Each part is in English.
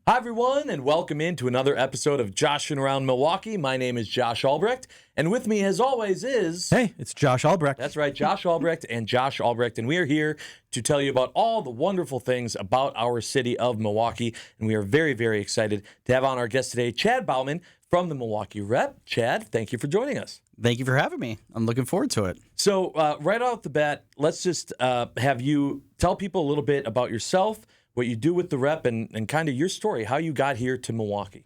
Hi, everyone, and welcome into another episode of Joshing Around Milwaukee. My name is Josh Albrecht, and with me, as always, is... Hey, it's Josh Albrecht. That's right, Josh Albrecht and Josh Albrecht, and we are here to tell you about all the wonderful things about our city of Milwaukee, and we are very, very excited to have on our guest today, Chad Bauman from the Milwaukee Rep. Chad, thank you for joining us. Thank you for having me. I'm looking forward to it. So, right off the bat, let's just have you tell people a little bit about yourself, what you do with the Rep, and kind of your story, how you got here to Milwaukee.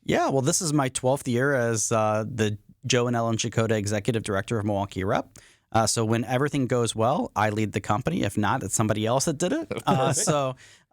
Yeah, well, this is my 12th year as the Joe and Ellen Chakota Executive Director of Milwaukee Rep. So when everything goes well, I lead the company. If not, it's somebody else that did it.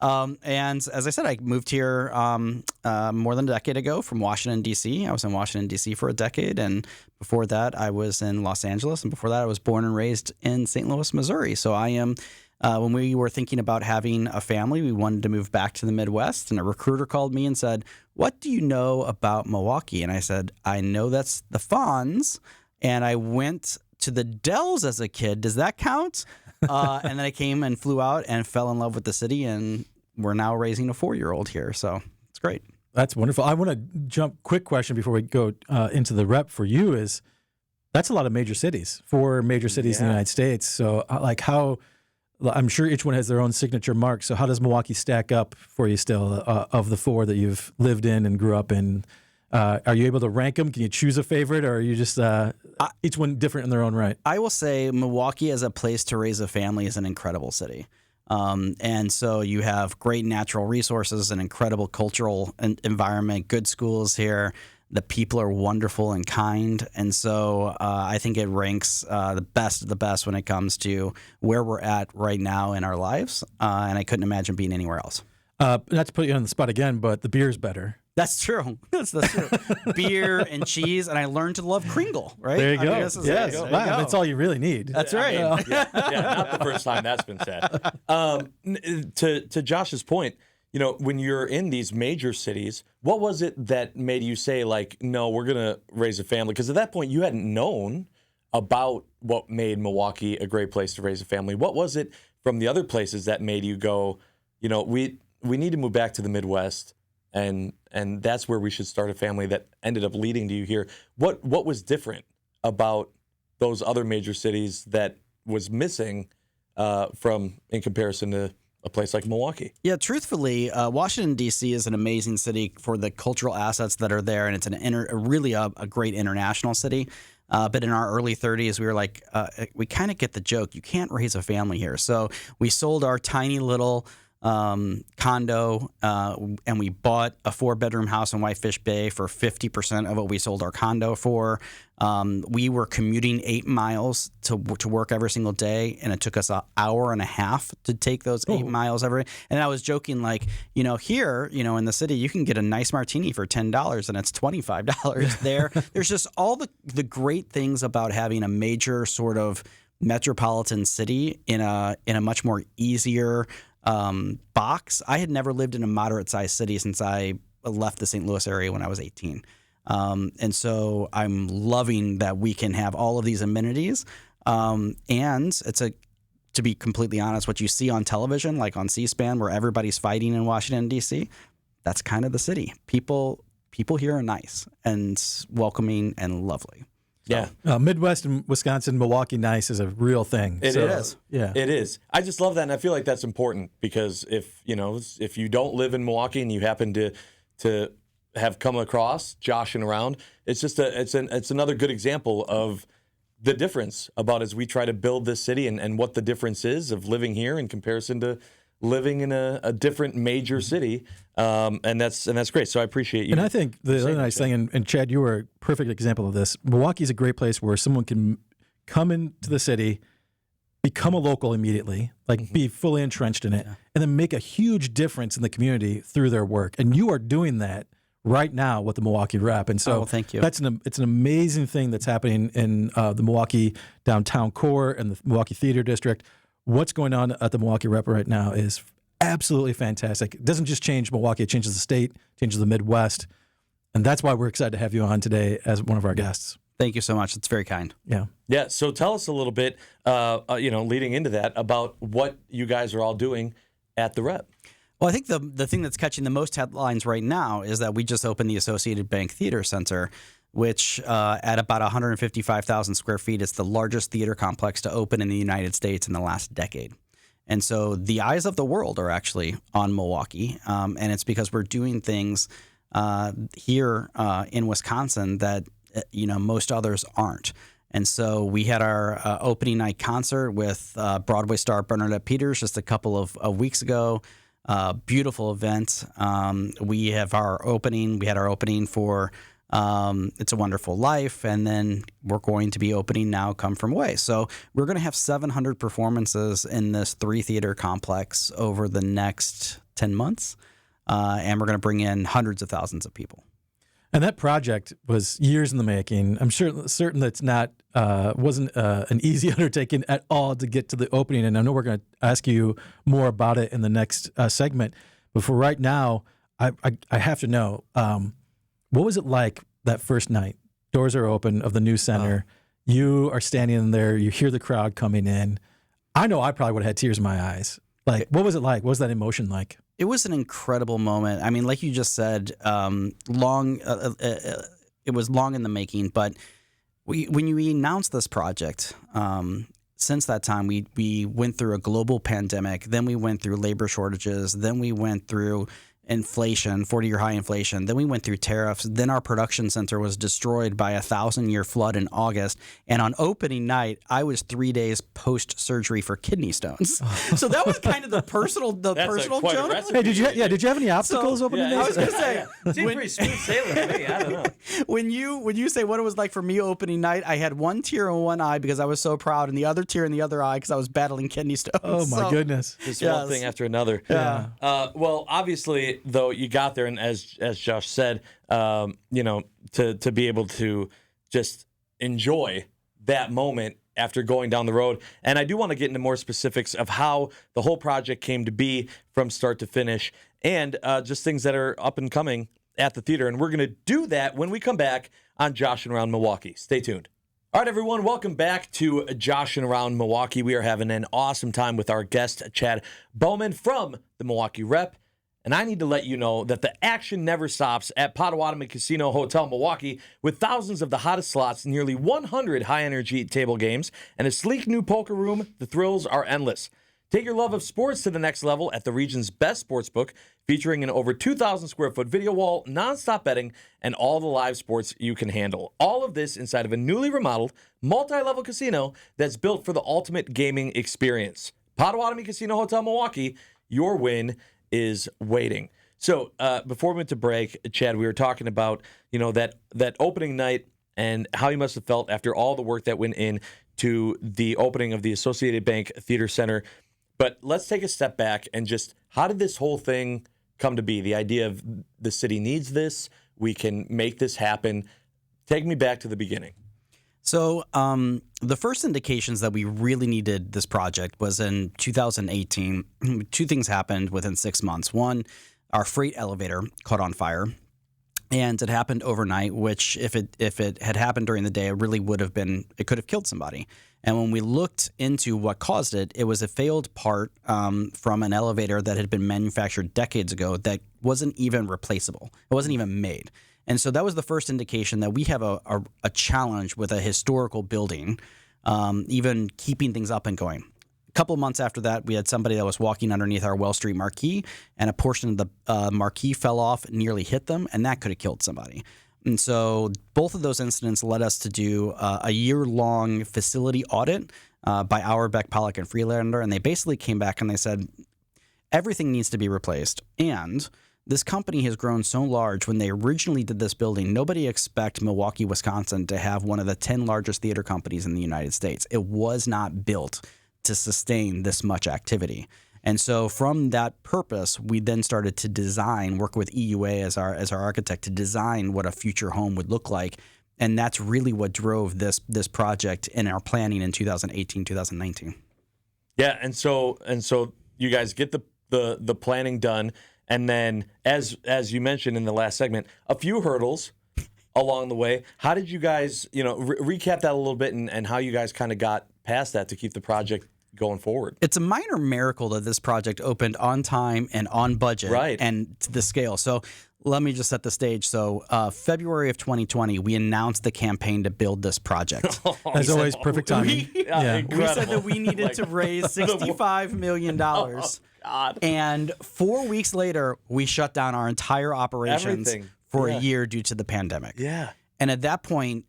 And as I said, I moved here more than a decade ago from Washington, D.C. I was in Washington, D.C. for a decade. And before that, I was in Los Angeles. And before that, I was born and raised in St. Louis, Missouri. So I am... when we were thinking about having a family, we wanted to move back to the Midwest, and a recruiter called me and said, "What do you know about Milwaukee?" And I said, "I know that's the Fonz, and I went to the Dells as a kid. Does that count?" And then I came and flew out and fell in love with the city, and we're now raising a 4-year-old here, so it's great. That's wonderful. I want to jump, quick question before we go into the Rep for you is, that's a lot of major cities, 4 major cities in the United States. So how... I'm sure each one has their own signature mark. So how does Milwaukee stack up for you still of the 4 that you've lived in and grew up in? Are you able to rank them? Can you choose a favorite, or are you just each one different in their own right? I will say Milwaukee as a place to raise a family is an incredible city. And so you have great natural resources, an incredible cultural environment, good schools here. The people are wonderful and kind. And so I think it ranks the best of the best when it comes to where we're at right now in our lives. And I couldn't imagine being anywhere else. Not to put you on the spot again, but the beer's better. That's true. That's true. Beer and cheese, and I learned to love Kringle, right? There you go. Yes. Wow, that's all you really need. That's right. Not the first time that's been said. To Josh's point, when you're in these major cities, what was it that made you say, no, we're going to raise a family? Because at that point, you hadn't known about what made Milwaukee a great place to raise a family. What was it from the other places that made you go, we need to move back to the Midwest, and that's where we should start a family, that ended up leading to you here? What was different about those other major cities that was missing in comparison to a place like Milwaukee? Yeah, truthfully, Washington, D.C. is an amazing city for the cultural assets that are there, and it's really a great international city. But in our early 30s, we were like, we kind of get the joke. You can't raise a family here. So we sold our tiny little condo, and we bought a 4-bedroom house in Whitefish Bay for 50% of what we sold our condo for. We were commuting 8 miles to work every single day, and it took us an hour and a half to take those 8 miles every day. And I was joking, here, in the city, you can get a nice martini for $10, and it's $25 there. There's just all the great things about having a major sort of metropolitan city in a much more easier box. I had never lived in a moderate-sized city since I left the St. Louis area when I was 18. And so I'm loving that we can have all of these amenities. And it's to be completely honest, what you see on television, like on C-SPAN, where everybody's fighting in Washington, D.C., that's kind of the city. People here are nice and welcoming and lovely. Yeah. Midwest and Wisconsin, Milwaukee nice is a real thing. It is. Yeah. It is. I just love that, and I feel like that's important, because if you don't live in Milwaukee and you happen to have come across Joshing Around, it's just it's another good example of the difference about as we try to build this city, and what the difference is of living here in comparison to living in a different major city, and that's great. So I appreciate you. And I think the other nice thing, and Chad, you were a perfect example of this. Milwaukee is a great place where someone can come into the city, become a local immediately, be fully entrenched in it, and then make a huge difference in the community through their work. And you are doing that right now with the Milwaukee Rep. And so thank you. It's an amazing thing that's happening in the Milwaukee downtown core and the Milwaukee Theater District. What's going on at the Milwaukee Rep right now is absolutely fantastic. It doesn't just change Milwaukee, it changes the state, changes the Midwest. And that's why we're excited to have you on today as one of our guests. Thank you so much. It's very kind. Yeah. Yeah. So tell us a little bit, leading into that, about what you guys are all doing at the Rep. Well, I think the thing that's catching the most headlines right now is that we just opened the Associated Bank Theater Center, which at about 155,000 square feet, is the largest theater complex to open in the United States in the last decade. And so the eyes of the world are actually on Milwaukee, and it's because we're doing things here in Wisconsin that most others aren't. And so we had our opening night concert with Broadway star Bernadette Peters just a couple of weeks ago. Beautiful event. We had our opening for It's a Wonderful Life, and then we're going to be opening now Come From Away. So we're going to have 700 performances in this 3-theater complex over the next 10 months, and we're going to bring in hundreds of thousands of people. And that project was years in the making. I'm certain that's not wasn't an easy undertaking at all to get to the opening. And I know we're going to ask you more about it in the next segment. But for right now, I have to know, what was it like that first night? Doors are open of the new center. You are standing in there. You hear the crowd coming in. I know I probably would have had tears in my eyes. Like, what was it like? What was that emotion like? It was an incredible moment. I mean, like you just said, it was long in the making. But when we announced this project, since that time, we went through a global pandemic. Then we went through labor shortages. Then we went through inflation, 40-year high inflation. Then we went through tariffs. Then our production center was destroyed by a 1,000-year flood in August. And on opening night, I was 3 days post-surgery for kidney stones. So that was kind of the personal joke. Hey, did you have any obstacles opening night? I was going to say, seemed pretty smooth sailing to me. I don't know. When you say what it was like for me opening night, I had one tear in one eye because I was so proud, and the other tear in the other eye because I was battling kidney stones. Oh my goodness! Just one thing after another. Yeah. Well, obviously, though, you got there, and as Josh said, to be able to just enjoy that moment after going down the road. And I do want to get into more specifics of how the whole project came to be from start to finish, and just things that are up and coming at the theater. And we're going to do that when we come back on Joshing Around Milwaukee. Stay tuned. All right, everyone, welcome back to Joshing Around Milwaukee. We are having an awesome time with our guest, Chad Bauman from the Milwaukee Rep. And I need to let you know that the action never stops at Potawatomi Casino Hotel Milwaukee, with thousands of the hottest slots, nearly 100 high-energy table games, and a sleek new poker room. The thrills are endless. Take your love of sports to the next level at the region's best sportsbook, featuring an over 2,000-square-foot video wall, nonstop betting, and all the live sports you can handle. All of this inside of a newly remodeled, multi-level casino that's built for the ultimate gaming experience. Potawatomi Casino Hotel Milwaukee, your win is waiting. So before we went to break, Chad, we were talking about that opening night and how you must have felt after all the work that went in to the opening of the Associated Bank Theater Center. But let's take a step back and just, how did this whole thing come to be? The idea of the city needs this, we can make this happen. Take me back to the beginning. So the first indications that we really needed this project was in 2018. Two things happened within 6 months. One, our freight elevator caught on fire, and it happened overnight, which if it had happened during the day, it could have killed somebody. And when we looked into what caused it, it was a failed part from an elevator that had been manufactured decades ago that wasn't even replaceable. It wasn't even made. And so that was the first indication that we have a challenge with a historical building, even keeping things up and going. A couple of months after that, we had somebody that was walking underneath our Well Street marquee, and a portion of the marquee fell off, nearly hit them, and that could have killed somebody. And so both of those incidents led us to do a year-long facility audit by Auerbach, Pollock, and Freelander, and they basically came back and they said, everything needs to be replaced, and this company has grown so large. When they originally did this building, nobody expected Milwaukee, Wisconsin to have one of the 10 largest theater companies in the United States. It was not built to sustain this much activity. And so from that purpose, we then started to design, work with EUA as our architect to design what a future home would look like. And that's really what drove this project in our planning in 2018, 2019. Yeah, and so you guys get the planning done. And then, as you mentioned in the last segment, a few hurdles along the way. How did you guys, recap that a little bit and how you guys kind of got past that to keep the project going forward. It's a minor miracle that this project opened on time and on budget, Right. and to the scale. So let me just set the stage. So February of 2020, we announced the campaign to build this project. As always, perfect timing. Yeah. We said that we needed to raise $65 million. God. And 4 weeks later, we shut down our entire operations Everything. for Yeah. a year due to the pandemic. Yeah. And at that point,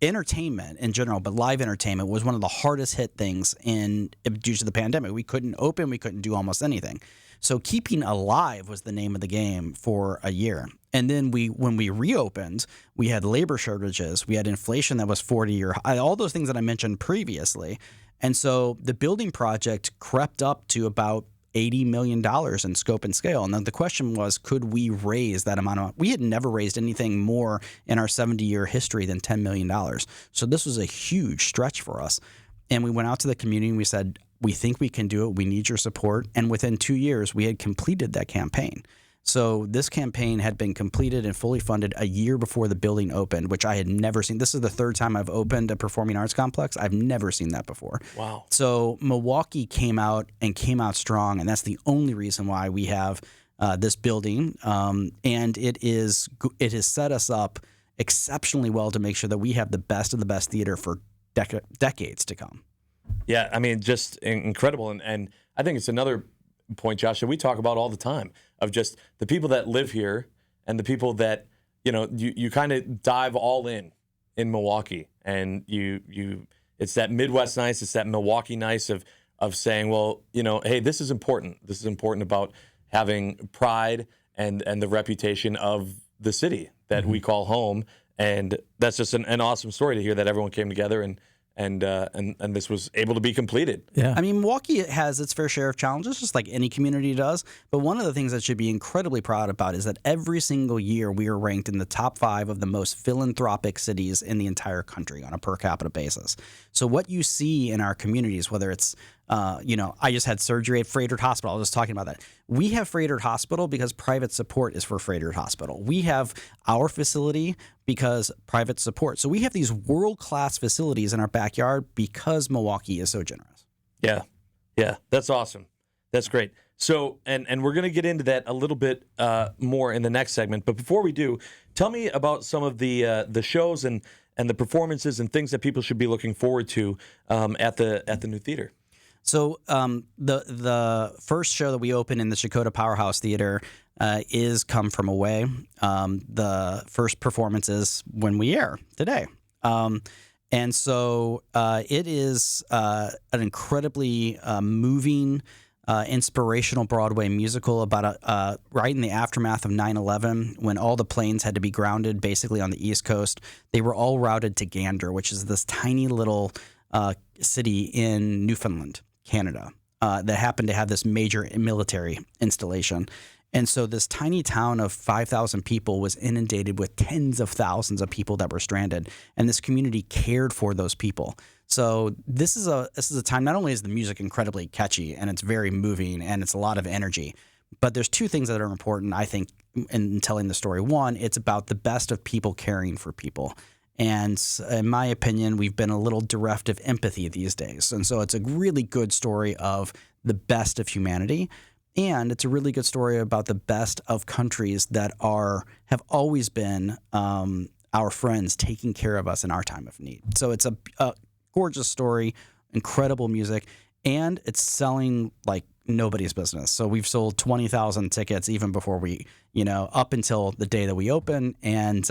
entertainment in general, but live entertainment was one of the hardest hit things due to the pandemic. We couldn't open, we couldn't do almost anything. So keeping alive was the name of the game for a year. And then when we reopened, we had labor shortages, we had inflation that was 40-year high, all those things that I mentioned previously. And so the building project crept up to about $80 million in scope and scale. And then the question was, could we raise that amount of money? We had never raised anything more in our 70-year history than $10 million. So this was a huge stretch for us. And we went out to the community and we said, we think we can do it. We need your support. And within 2 years, we had completed that campaign. So this campaign had been completed and fully funded a year before the building opened, which I had never seen. This is the third time I've opened a performing arts complex. I've never seen that before. Wow. So Milwaukee came out strong, and that's the only reason why we have this building. And it has set us up exceptionally well to make sure that we have the best of the best theater for decades to come. Yeah, I mean, just incredible. And I think it's another point, Josh, that we talk about all the time of just the people that live here and the people that, you kind of dive all in Milwaukee. And it's that Midwest nice, it's that Milwaukee nice of saying, well, hey, this is important. This is important about having pride and the reputation of the city that we call home. And that's just an awesome story to hear that everyone came together and this was able to be completed. Yeah. I mean, Milwaukee has its fair share of challenges, just like any community does. But one of the things that should be incredibly proud about is that every single year we are ranked in the top 5 of the most philanthropic cities in the entire country on a per capita basis. So what you see in our communities, whether it's I just had surgery at Frederick Hospital. I was just talking about that. We have Frederick Hospital because private support is for Frederick Hospital. We have our facility because private support. So we have these world-class facilities in our backyard because Milwaukee is so generous. Yeah. Yeah. That's awesome. That's great. So, and we're going to get into that a little bit more in the next segment. But before we do, tell me about some of the shows and the performances and things that people should be looking forward to at the new theater. So the first show that we open in the Shakota Powerhouse Theater is Come From Away. The first performance is when we air today. And so it is an incredibly moving, inspirational Broadway musical about right in the aftermath of 9/11, when all the planes had to be grounded basically on the East Coast. They were all routed to Gander, which is this tiny little city in Newfoundland, Canada, that happened to have this major military installation. And so this tiny town of 5,000 people was inundated with tens of thousands of people that were stranded, and this community cared for those people. So this is a time, not only is the music incredibly catchy and it's very moving and it's a lot of energy, but there's two things that are important, I think, in telling the story. One, it's about the best of people caring for people. And in my opinion, we've been a little bereft of empathy these days. And so it's a really good story of the best of humanity. And it's a really good story about the best of countries that have always been our friends, taking care of us in our time of need. So it's a gorgeous story, incredible music, and it's selling like nobody's business. So we've sold 20,000 tickets even before we, up until the day that we open, and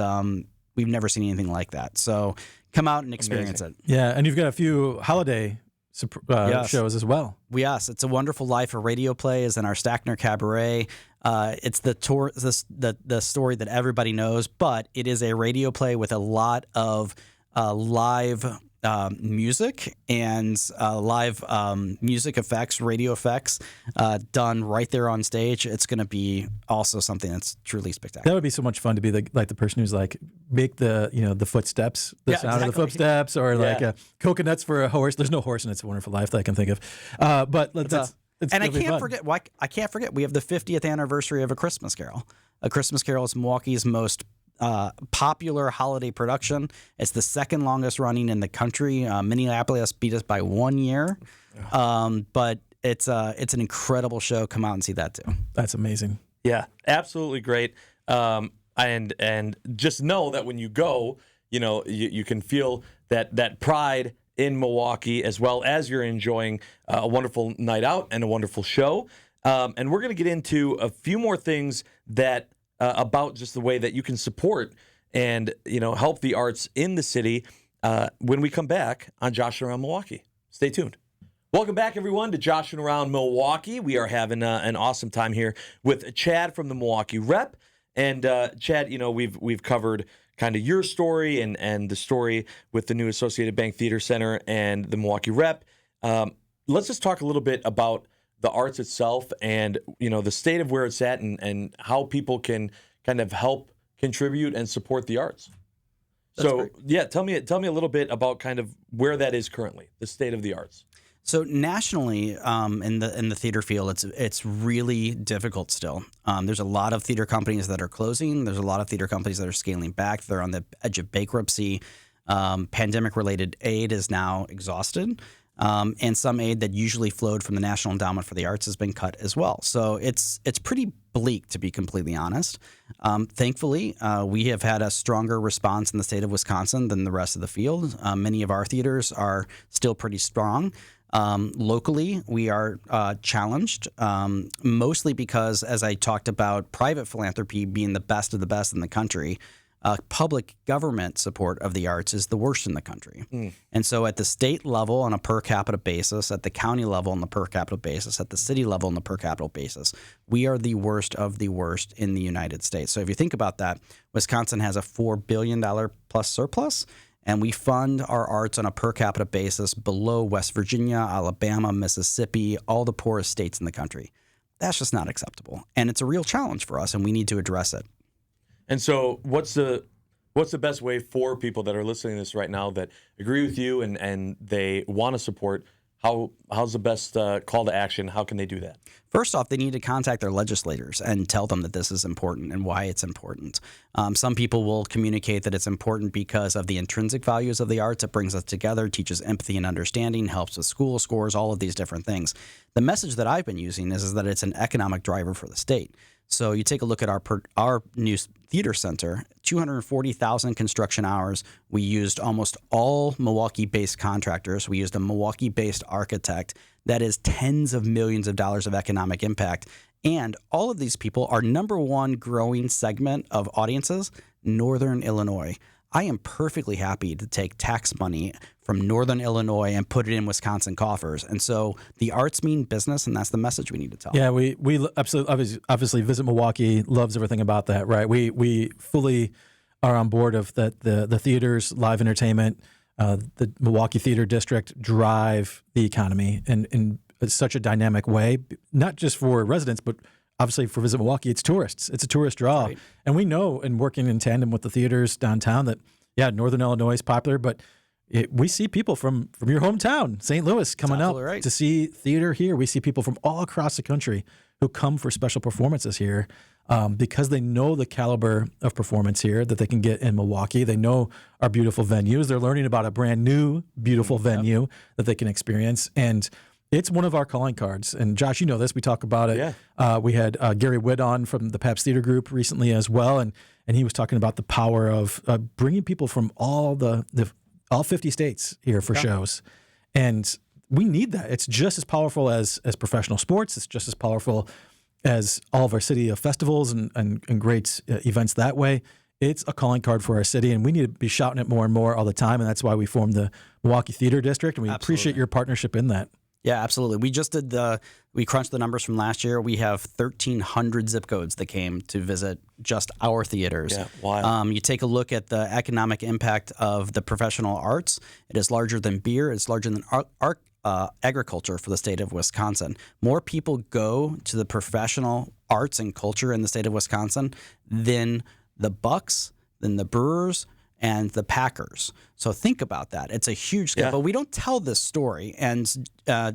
we've never seen anything like that. So come out and experience it. Yeah, and you've got a few holiday shows as well. Yes, It's a Wonderful Life, a radio play, is in our Stackner Cabaret. It's the story that everybody knows, but it is a radio play with a lot of live music and live music effects, radio effects done right there on stage. It's going to be also something that's truly spectacular. That would be so much fun to be the person who's like make the the footsteps, the sound of the footsteps, or like coconuts for a horse. There's no horse in It's a Wonderful Life that I can think of, but and I can't forget. I can't forget. We have the 50th anniversary of A Christmas Carol. A Christmas Carol is Milwaukee's most popular holiday production. It's the second longest running in the country. Minneapolis beat us by 1 year, but it's an incredible show. Come out and see that too. That's amazing. Yeah, absolutely great. And just know that when you go, you can feel that pride in Milwaukee, as well as you're enjoying a wonderful night out and a wonderful show. And we're going to get into a few more things that about just the way that you can support and help the arts in the city when we come back on Joshing Around Milwaukee. Stay tuned. Welcome back, everyone, to Joshing Around Milwaukee. We are having an awesome time here with Chad from the Milwaukee Rep. And Chad, we've covered kind of your story and the story with the new Associated Bank Theater Center and the Milwaukee Rep. Let's just talk a little bit about the arts itself and the state of where it's at and how people can kind of help contribute and support the arts. That's great. Yeah, tell me a little bit about kind of where that is currently, the state of the arts. So nationally, in the theater field, it's really difficult still. There's a lot of theater companies that are closing. There's a lot of theater companies that are scaling back. They're on the edge of bankruptcy. Pandemic-related aid is now exhausted, and some aid that usually flowed from the National Endowment for the Arts has been cut as well. So it's pretty bleak, to be completely honest. Thankfully, we have had a stronger response in the state of Wisconsin than the rest of the field. Many of our theaters are still pretty strong. Locally, we are challenged, mostly because, as I talked about, private philanthropy being the best of the best in the country, public government support of the arts is the worst in the country. And so at the state level on a per capita basis, at the county level on the per capita basis, at the city level on the per capita basis, we are the worst of the worst in the United States. So if you think about that, Wisconsin has a $4 billion plus surplus. And we fund our arts on a per capita basis below West Virginia, Alabama, Mississippi, all the poorest states in the country. That's just not acceptable. And it's a real challenge for us, and we need to address it. And so what's the best way for people that are listening to this right now that agree with you and they want to support? How's the best call to action? How can they do that? First off, they need to contact their legislators and tell them that this is important and why it's important. Some people will communicate that it's important because of the intrinsic values of the arts. It brings us together, teaches empathy and understanding, helps with school scores, all of these different things. The message that I've been using is that it's an economic driver for the state. So you take a look at our new theater center, 240,000 construction hours. We used almost all Milwaukee-based contractors. We used a Milwaukee-based architect. That is tens of millions of dollars of economic impact. And all of these people are number one growing segment of audiences, Northern Illinois. I am perfectly happy to take tax money from Northern Illinois and put it in Wisconsin coffers. And so the arts mean business, and that's the message we need to tell. Yeah, we absolutely obviously Visit Milwaukee loves everything about that, right? We fully are on board of that. The theaters, live entertainment, the Milwaukee Theater District drive the economy in such a dynamic way, not just for residents, but obviously for Visit Milwaukee, it's tourists. It's a tourist draw. Right. And we know, and working in tandem with the theaters downtown, that, yeah, Northern Illinois is popular, but we see people from your hometown, St. Louis, coming up right. to see theater here. We see people from all across the country who come for special performances here because they know the caliber of performance here that they can get in Milwaukee. They know our beautiful venues. They're learning about a brand new, beautiful venue that they can experience. And it's one of our calling cards. And Josh, you know this. We talk about it. Yeah. We had Gary Witt on from the Pabst Theater Group recently as well. And he was talking about the power of bringing people from all 50 states here for shows. And we need that. It's just as powerful as professional sports. It's just as powerful as all of our city of festivals and great events that way. It's a calling card for our city, and we need to be shouting it more and more all the time. And that's why we formed the Milwaukee Theater District, and we appreciate your partnership in that. Yeah, absolutely. We just we crunched the numbers from last year. We have 1,300 zip codes that came to visit just our theaters. Yeah, wow. You take a look at the economic impact of the professional arts. It is larger than beer. It's larger than agriculture for the state of Wisconsin. More people go to the professional arts and culture in the state of Wisconsin than the Bucks, than the Brewers, and the Packers. So think about that. It's a huge scale, but we don't tell this story. And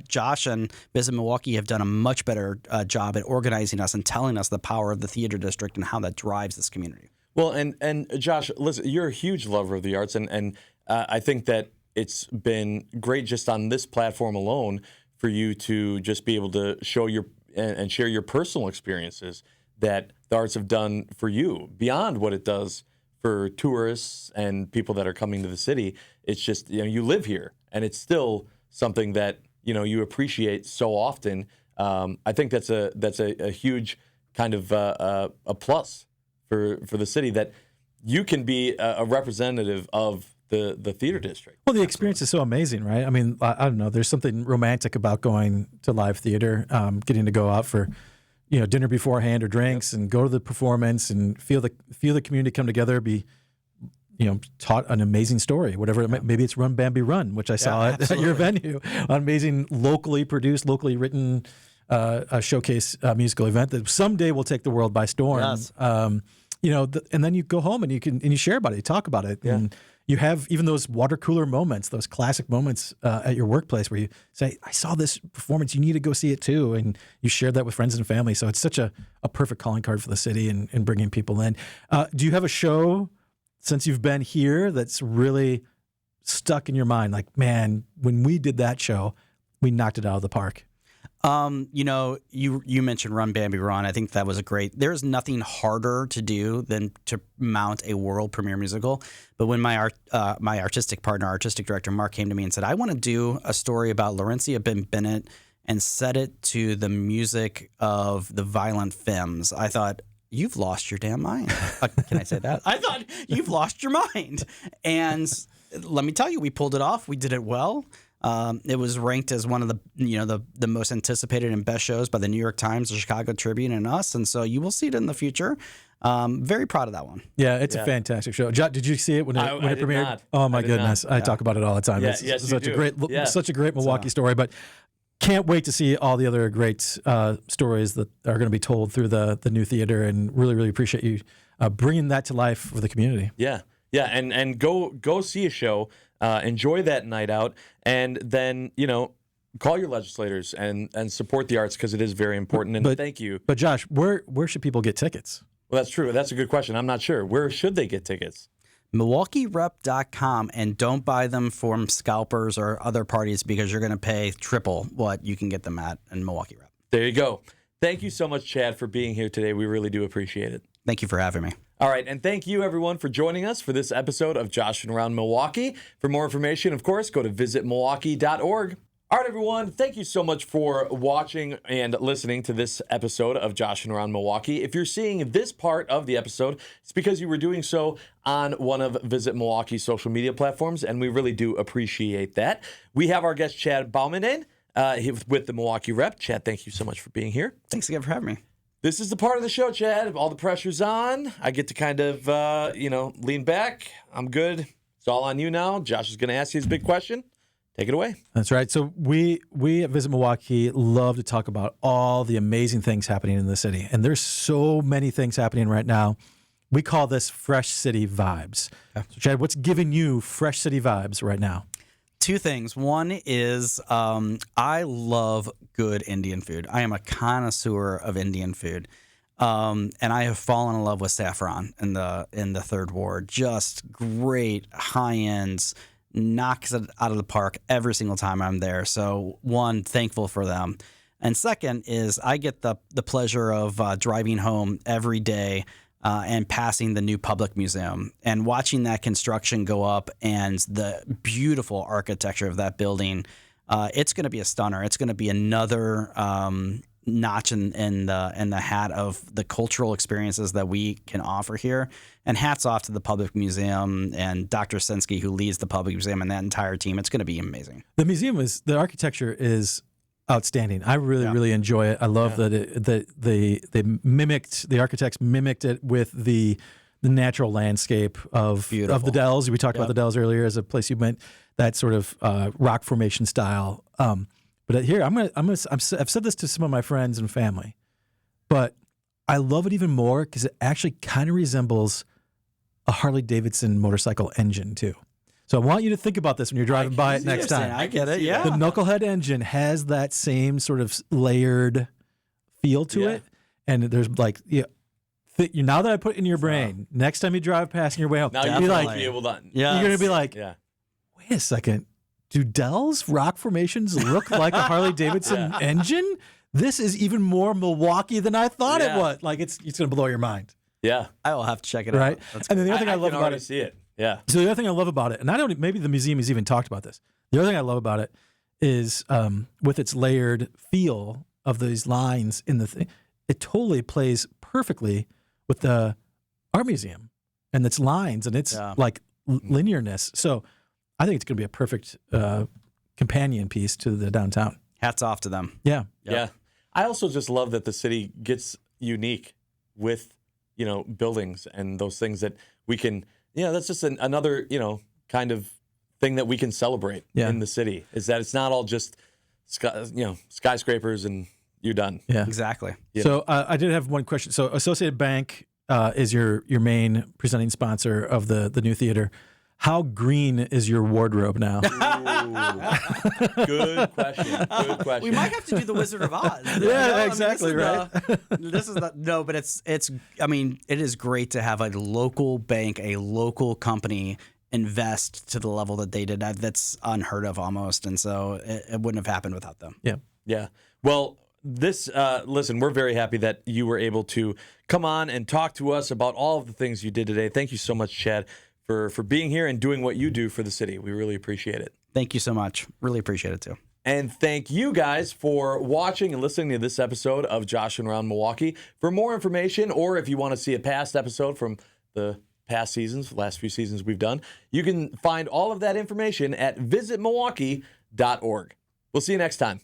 Josh and Visit Milwaukee have done a much better job at organizing us and telling us the power of the theater district and how that drives this community. Well, and Josh, listen, you're a huge lover of the arts, and I think that it's been great just on this platform alone for you to just be able to show your and share your personal experiences that the arts have done for you beyond what it does for tourists and people that are coming to the city. It's just, you live here, and it's still something that, you appreciate so often. I think that's a huge kind of a plus for the city, that you can be a representative of the theater district. Well, the experience is so amazing, right? I mean, I don't know. There's something romantic about going to live theater, getting to go out for, dinner beforehand or drinks, and go to the performance and feel the community come together, be, taught an amazing story, whatever. Maybe it's Run Bambi Run, which I saw at your venue, an amazing locally produced, locally written a showcase musical event that someday will take the world by storm. Yes. And then you go home and you share about it, you talk about it, and you have even those water cooler moments, those classic moments at your workplace where you say, I saw this performance, you need to go see it too. And you share that with friends and family. So it's such a perfect calling card for the city and bringing people in. Do you have a show since you've been here that's really stuck in your mind? Like, man, when we did that show, we knocked it out of the park. You mentioned Run Bambi Run. I think that was there's nothing harder to do than to mount a world premiere musical. But when my artistic director, Mark, came to me and said, I want to do a story about Laurencia Bennett and set it to the music of the Violent Femmes, I thought, you've lost your damn mind. Can I say that? I thought, you've lost your mind. And let me tell you, we pulled it off. We did it well. It was ranked as one of the most anticipated and best shows by the New York Times, the Chicago Tribune, and us. And so you will see it in the future. Very proud of that one. Yeah, it's a fantastic show. Did you see it when it premiered? Not. Oh my goodness, I talk about it all the time. Yeah, it's such a great Milwaukee story. But can't wait to see all the other great stories that are going to be told through the new theater, and really appreciate you bringing that to life for the community. Yeah, and go see a show. Enjoy that night out, and then call your legislators and support the arts, because it is very important. And thank you. But Josh, where should people get tickets? Well, that's true. That's a good question. I'm not sure. Where should they get tickets? MilwaukeeRep.com, and don't buy them from scalpers or other parties, because you're going to pay triple what you can get them at in Milwaukee Rep. There you go. Thank you so much, Chad, for being here today. We really do appreciate it. Thank you for having me. All right, and thank you, everyone, for joining us for this episode of Joshing Around Milwaukee. For more information, of course, go to visitmilwaukee.org. All right, everyone, thank you so much for watching and listening to this episode of Joshing Around Milwaukee. If you're seeing this part of the episode, it's because you were doing so on one of Visit Milwaukee's social media platforms, and we really do appreciate that. We have our guest, Chad Bauman, in with the Milwaukee Rep. Chad, thank you so much for being here. Thanks again for having me. This is the part of the show, Chad. All the pressure's on. I get to kind of, lean back. I'm good. It's all on you now. Josh is going to ask you his big question. Take it away. That's right. So we at Visit Milwaukee love to talk about all the amazing things happening in the city. And there's so many things happening right now. We call this Fresh City Vibes. So Chad, what's giving you Fresh City Vibes right now? Two things. One is I love good Indian food. I am a connoisseur of Indian food. And I have fallen in love with Saffron in the Third Ward. Just great, high-end, knocks it out of the park every single time I'm there. So one, thankful for them. And second is I get the pleasure of driving home every day and passing the new public museum and watching that construction go up and the beautiful architecture of that building. It's going to be a stunner. It's going to be another notch in the hat of the cultural experiences that we can offer here. And hats off to the public museum and Dr. Sensky, who leads the public museum, and that entire team. It's going to be amazing. The architecture is outstandanding. I really enjoy it. I love that the architects mimicked it with the natural landscape of the Dells. We talked about the Dells earlier as a place you went, that sort of rock formation style. But here I've said this to some of my friends and family, but I love it even more because it actually kind of resembles a Harley Davidson motorcycle engine too. So I want you to think about this when you're driving by it next time. I get it, yeah. The Knucklehead engine has that same sort of layered feel to it. And there's now that I put it in your brain, next time you drive past on your way home, Now you'll you'll be Definitely. like, be able to. Yeah. you're gonna be like, Yeah. wait a second, do Dell's rock formations look like a Harley Davidson engine? This is even more Milwaukee than I thought it Yeah. was. Like it's gonna blow your mind, Yeah. I will have to check it right? out. That's And then the other thing I love can about already it. see it. Yeah. So the other thing I love about it, and I don't, maybe the museum has even talked about this. The other thing I love about it is with its layered feel of these lines in the thing, it totally plays perfectly with the art museum and its lines and its like linearness. So I think it's going to be a perfect companion piece to the downtown. Hats off to them. Yeah. Yeah. I also just love that the city gets unique with, buildings and those things that we can, that's just another, kind of thing that we can celebrate in the city, is that it's not all just, skyscrapers and you're done. Yeah. Exactly. Yeah. So I did have one question. So Associated Bank is your main presenting sponsor of the new theater. How green is your wardrobe now? Good question. Good question. We might have to do the Wizard of Oz. Exactly, right. This is no, but it's. I mean, it is great to have a local bank, a local company invest to the level that they did. That's unheard of almost, and so it wouldn't have happened without them. Yeah. Yeah. Well, listen, we're very happy that you were able to come on and talk to us about all of the things you did today. Thank you so much, Chad, for being here and doing what you do for the city. We really appreciate it. Thank you so much. Really appreciate it too. And thank you guys for watching and listening to this episode of Joshing Around Milwaukee. For more information, or if you want to see a past episode from the past seasons, the last few seasons we've done, you can find all of that information at visitmilwaukee.org. We'll see you next time.